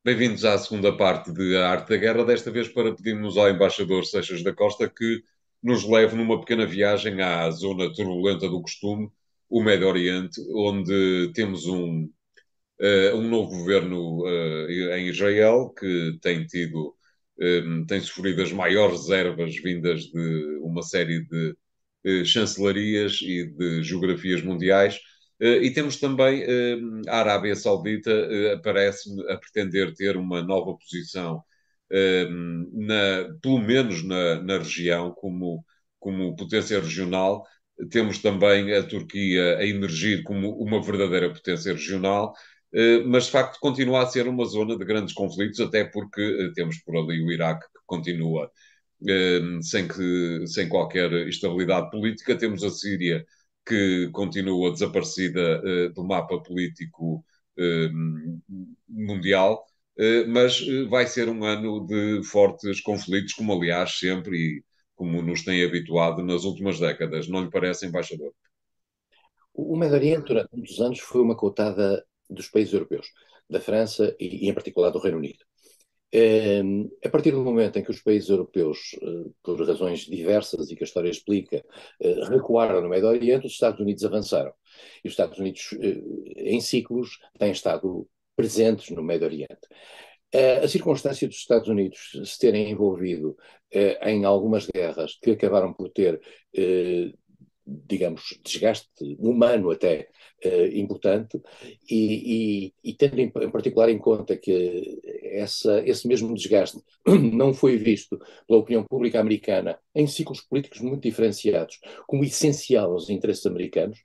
Bem-vindos à segunda parte de A Arte da Guerra, desta vez para pedirmos ao embaixador Seixas da Costa que nos leve numa pequena viagem à zona turbulenta do costume, o Médio Oriente, onde temos um novo governo em Israel que tem tem sofrido as maiores reservas vindas de uma série de chancelarias e de geografias mundiais. E temos também a Arábia Saudita, parece-me, a pretender ter uma nova posição, pelo menos na região, como potência regional. Temos também a Turquia a emergir como uma verdadeira potência regional, mas de facto continua a ser uma zona de grandes conflitos, até porque temos por ali o Iraque que continua sem qualquer estabilidade política. Temos a Síria, que continua desaparecida do mapa político eh, mundial, mas vai ser um ano de fortes conflitos, como aliás sempre e como nos tem habituado nas últimas décadas. Não lhe parece, embaixador? O Médio Oriente, durante muitos anos, foi uma cotada dos países europeus, da França e em particular, do Reino Unido. A partir do momento em que os países europeus, por razões diversas e que a história explica, recuaram no Médio Oriente, os Estados Unidos avançaram. E os Estados Unidos, em ciclos, têm estado presentes no Médio Oriente. A circunstância dos Estados Unidos se terem envolvido em algumas guerras que acabaram por ter, digamos, desgaste humano até importante, e tendo em particular em conta que esse mesmo desgaste não foi visto pela opinião pública americana em ciclos políticos muito diferenciados como essencial aos interesses americanos,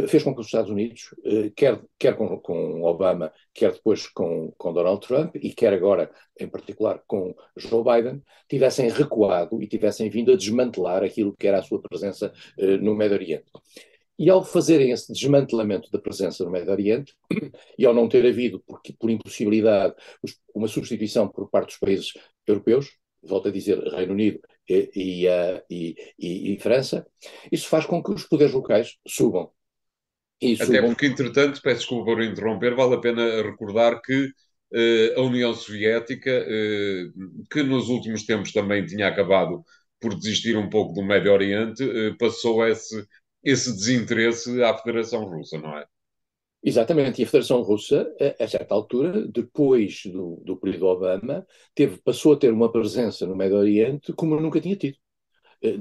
fez com que os Estados Unidos, quer com Obama, quer depois com Donald Trump e quer agora, em particular, com Joe Biden, tivessem recuado e tivessem vindo a desmantelar aquilo que era a sua presença no Médio Oriente. E ao fazerem esse desmantelamento da presença no Médio Oriente, e ao não ter havido, por impossibilidade, uma substituição por parte dos países europeus, volto a dizer, Reino Unido e França, isso faz com que os poderes locais subam. E Até subam. porque, entretanto, peço desculpa por interromper, vale a pena recordar que a União Soviética, que nos últimos tempos também tinha acabado por desistir um pouco do Médio Oriente, passou esse desinteresse à Federação Russa, não é? Exatamente, e a Federação Russa, a certa altura, depois do período Obama, passou a ter uma presença no Médio Oriente como nunca tinha tido,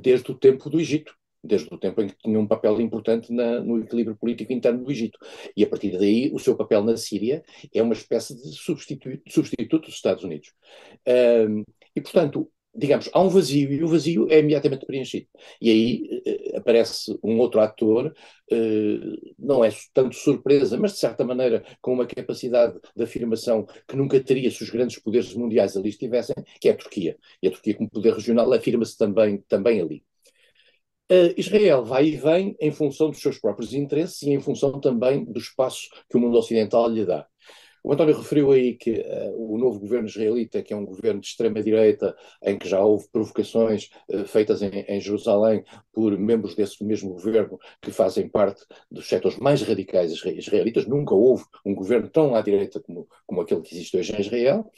desde o tempo do Egito, desde o tempo em que tinha um papel importante no equilíbrio político interno do Egito. E a partir daí, o seu papel na Síria é uma espécie de substituto dos Estados Unidos. E, portanto, digamos, há um vazio e o vazio é imediatamente preenchido. E aí aparece um outro ator, não é tanto surpresa, mas de certa maneira com uma capacidade de afirmação que nunca teria se os grandes poderes mundiais ali estivessem, que é a Turquia. E a Turquia, como poder regional, afirma-se também ali. Israel vai e vem em função dos seus próprios interesses e em função também do espaço que o mundo ocidental lhe dá. O António referiu aí que o novo governo israelita, que é um governo de extrema-direita, em que já houve provocações feitas em Jerusalém por membros desse mesmo governo que fazem parte dos setores mais radicais israelitas. Nunca houve um governo tão à direita como aquele que existe hoje em Israel.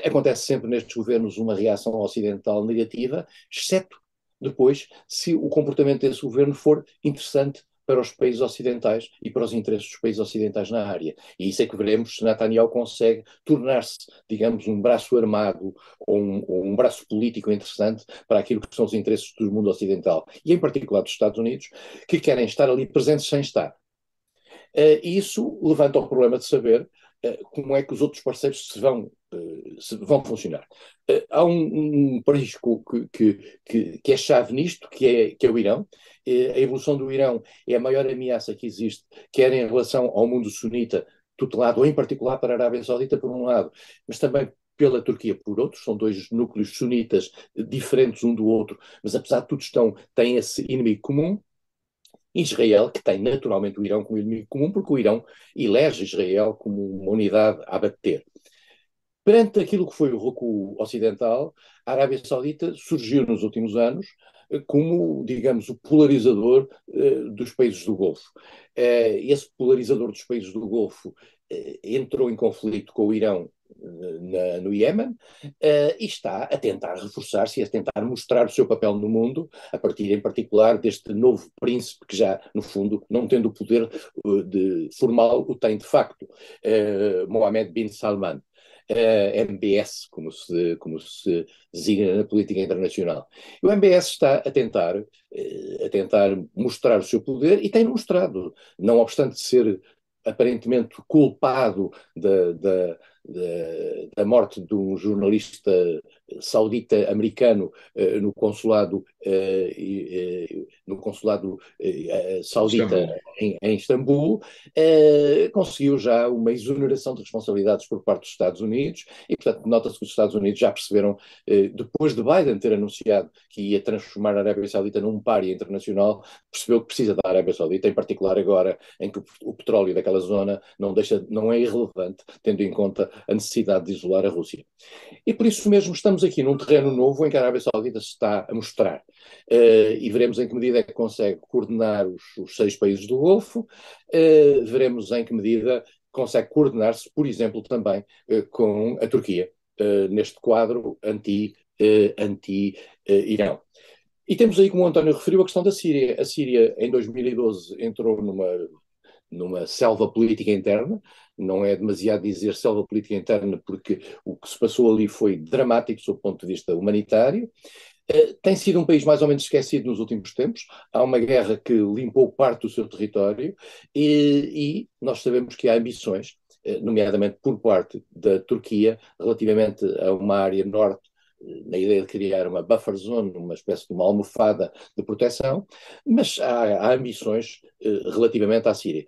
Acontece sempre nestes governos uma reação ocidental negativa, exceto depois se o comportamento desse governo for interessante para os países ocidentais e para os interesses dos países ocidentais na área. E isso é que veremos se Netanyahu consegue tornar-se, digamos, um braço armado ou um braço político interessante para aquilo que são os interesses do mundo ocidental. E em particular dos Estados Unidos, que querem estar ali presentes sem estar. E isso levanta o problema de saber como é que os outros parceiros se vão funcionar. Há um país que é chave nisto, que é o Irão. A evolução do Irão é a maior ameaça que existe, quer em relação ao mundo sunita, tutelado, ou em particular para a Arábia Saudita, por um lado, mas também pela Turquia por outro. São dois núcleos sunitas diferentes um do outro, mas apesar de tudo têm esse inimigo comum. Israel, que tem naturalmente o Irão como inimigo comum, porque o Irão elege Israel como uma unidade a abater. Perante aquilo que foi o recuo ocidental, a Arábia Saudita surgiu nos últimos anos como, digamos, o polarizador dos países do Golfo. Esse polarizador dos países do Golfo entrou em conflito com o Irão no Iémen, e está a tentar reforçar-se e a tentar mostrar o seu papel no mundo, a partir em particular deste novo príncipe que já, no fundo, não tendo o poder formal, o tem de facto, Mohammed bin Salman. MBS, como se designa na política internacional. O MBS está a tentar mostrar o seu poder e tem mostrado, não obstante ser aparentemente culpado da morte de um jornalista saudita-americano no consulado saudita Istambul. em Istambul, conseguiu já uma exoneração de responsabilidades por parte dos Estados Unidos e, portanto, nota-se que os Estados Unidos já perceberam, depois de Biden ter anunciado que ia transformar a Arábia Saudita num pária internacional, percebeu que precisa da Arábia Saudita, em particular agora em que o petróleo daquela zona não é irrelevante, tendo em conta a necessidade de isolar a Rússia. E por isso mesmo estamos aqui num terreno novo em que a Arábia Saudita se está a mostrar. E veremos em que medida é que consegue coordenar os 6 países do Golfo, veremos em que medida consegue coordenar-se, por exemplo, também com a Turquia, neste quadro anti-Irão. E temos aí, como o António referiu, a questão da Síria. A Síria, em 2012, entrou numa selva política interna. Não é demasiado dizer selva política interna, porque o que se passou ali foi dramático sob o ponto de vista humanitário. Tem sido um país mais ou menos esquecido nos últimos tempos. Há uma guerra que limpou parte do seu território e nós sabemos que há ambições, nomeadamente por parte da Turquia, relativamente a uma área norte, na ideia de criar uma buffer zone, uma espécie de uma almofada de proteção, mas há ambições relativamente à Síria.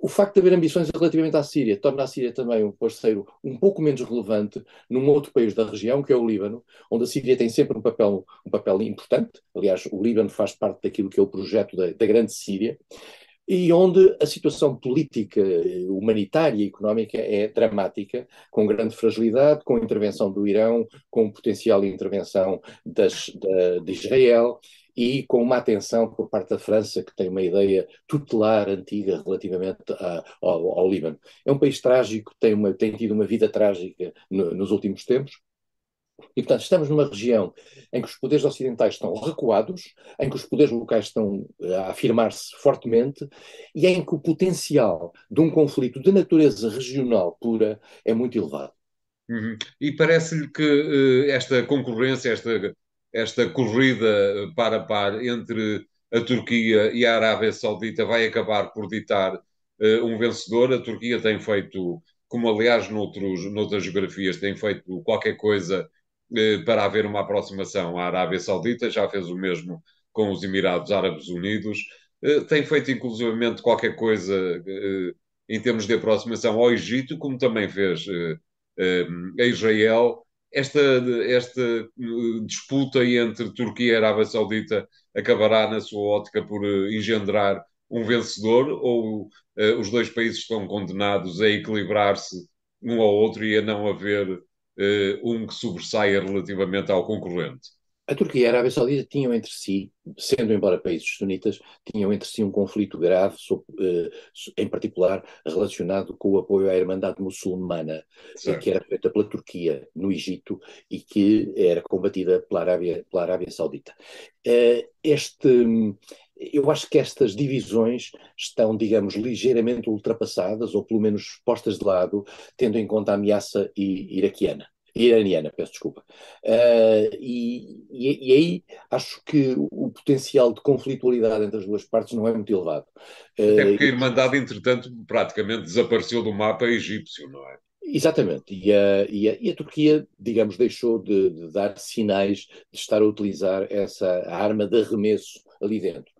O facto de haver ambições relativamente à Síria torna a Síria também um parceiro um pouco menos relevante num outro país da região, que é o Líbano, onde a Síria tem sempre um papel importante. Aliás, o Líbano faz parte daquilo que é o projeto da Grande Síria, e onde a situação política, humanitária e económica é dramática, com grande fragilidade, com intervenção do Irão, com potencial intervenção de Israel e com uma atenção por parte da França, que tem uma ideia tutelar antiga relativamente ao Líbano. É um país trágico, tem tido uma vida trágica nos últimos tempos. E, portanto, estamos numa região em que os poderes ocidentais estão recuados, em que os poderes locais estão a afirmar-se fortemente e em que o potencial de um conflito de natureza regional pura é muito elevado. Uhum. E parece-lhe que esta concorrência, esta corrida par a par entre a Turquia e a Arábia Saudita vai acabar por ditar um vencedor. A Turquia tem feito, como aliás noutras geografias, tem feito qualquer coisa para haver uma aproximação à Arábia Saudita, já fez o mesmo com os Emirados Árabes Unidos, tem feito inclusivamente qualquer coisa em termos de aproximação ao Egito, como também fez a Israel. Esta disputa entre Turquia e Arábia Saudita acabará, na sua ótica, por engendrar um vencedor, ou os dois países estão condenados a equilibrar-se um ao outro e a não haver um que sobressaia relativamente ao concorrente? A Turquia e a Arábia Saudita tinham entre si, sendo embora países sunitas, tinham entre si um conflito grave, em particular relacionado com o apoio à Irmandade Muçulmana, que Certo. era feita pela Turquia no Egito e que era combatida pela Arábia Saudita. Eu acho que estas divisões estão, digamos, ligeiramente ultrapassadas, ou pelo menos postas de lado, tendo em conta a ameaça iraniana, peço desculpa. E aí acho que o potencial de conflitualidade entre as duas partes não é muito elevado. Até porque a Uh, Irmandade, entretanto, praticamente desapareceu do mapa egípcio, não é? Exatamente, e a Turquia, digamos, deixou de dar sinais de estar a utilizar essa arma de arremesso ali dentro.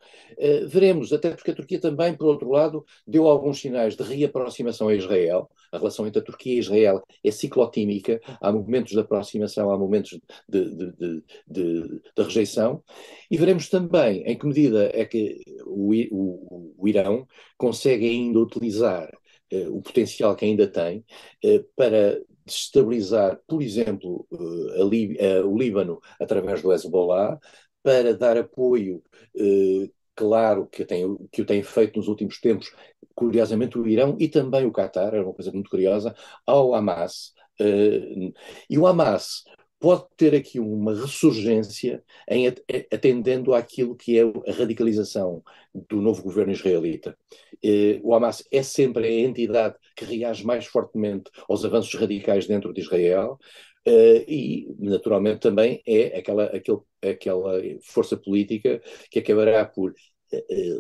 Veremos, até porque a Turquia também, por outro lado, deu alguns sinais de reaproximação a Israel. A relação entre a Turquia e Israel é ciclotímica, há momentos de aproximação, há momentos de rejeição, e veremos também em que medida é que o Irão consegue ainda utilizar o potencial que ainda tem para destabilizar, por exemplo, o Líbano através do Hezbollah, para dar apoio, claro, que o tem feito nos últimos tempos, curiosamente o Irão e também o Qatar, é uma coisa muito curiosa, ao Hamas, E o Hamas pode ter aqui uma ressurgência atendendo àquilo que é a radicalização do novo governo israelita. O Hamas é sempre a entidade que reage mais fortemente aos avanços radicais dentro de Israel. E, naturalmente, também é aquela força política que acabará por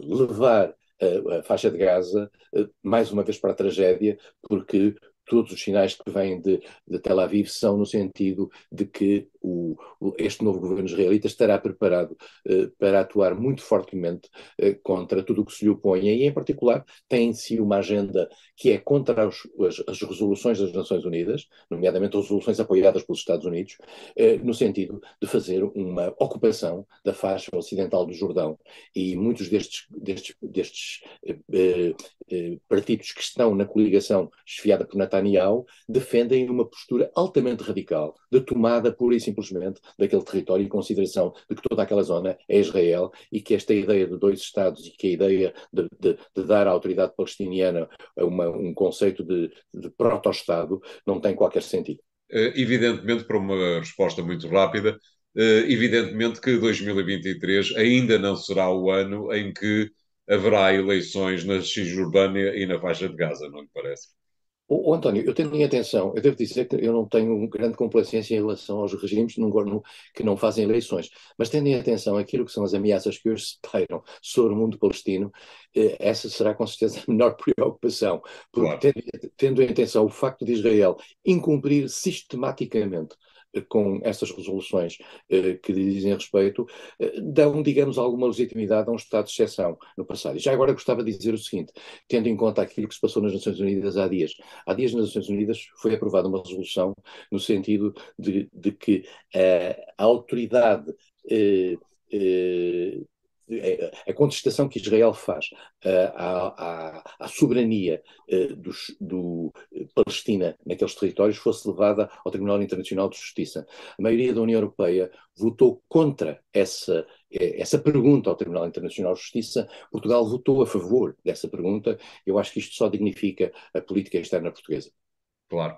levar a faixa de Gaza mais uma vez para a tragédia, porque todos os sinais que vêm de Tel Aviv são no sentido de que este novo governo israelita estará preparado para atuar muito fortemente contra tudo o que se lhe oponha, e em particular tem em si uma agenda que é contra as resoluções das Nações Unidas, nomeadamente as resoluções apoiadas pelos Estados Unidos, no sentido de fazer uma ocupação da faixa ocidental do Jordão. E muitos destes partidos que estão na coligação esfiada por Netanyahu defendem uma postura altamente radical, de tomada pura e simplesmente daquele território, em consideração de que toda aquela zona é Israel, e que esta ideia de dois Estados e que a ideia de dar à autoridade palestiniana um conceito de proto-Estado não tem qualquer sentido. Evidentemente, para uma resposta muito rápida, evidentemente que 2023 ainda não será o ano em que haverá eleições na Cisjordânia e na faixa de Gaza, não lhe parece? António, eu tenho em atenção, eu devo dizer que eu não tenho grande complacência em relação aos regimes que não fazem eleições, mas tendo em atenção aquilo que são as ameaças que hoje se pairam sobre o mundo palestino, essa será com certeza a menor preocupação, porque Claro. tendo em atenção o facto de Israel incumprir sistematicamente com essas resoluções que lhe dizem respeito, dão, digamos, alguma legitimidade a um estado de exceção no passado. E já agora gostava de dizer o seguinte, tendo em conta aquilo que se passou nas Nações Unidas há dias. Há dias nas Nações Unidas foi aprovada uma resolução no sentido de que a autoridade a contestação que Israel faz à soberania do Palestina naqueles territórios fosse levada ao Tribunal Internacional de Justiça. A maioria da União Europeia votou contra essa pergunta ao Tribunal Internacional de Justiça. Portugal votou a favor dessa pergunta. Eu acho que isto só dignifica a política externa portuguesa. Claro.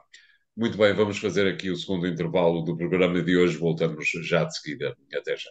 Muito bem, vamos fazer aqui o segundo intervalo do programa de hoje. Voltamos já de seguida. Até já.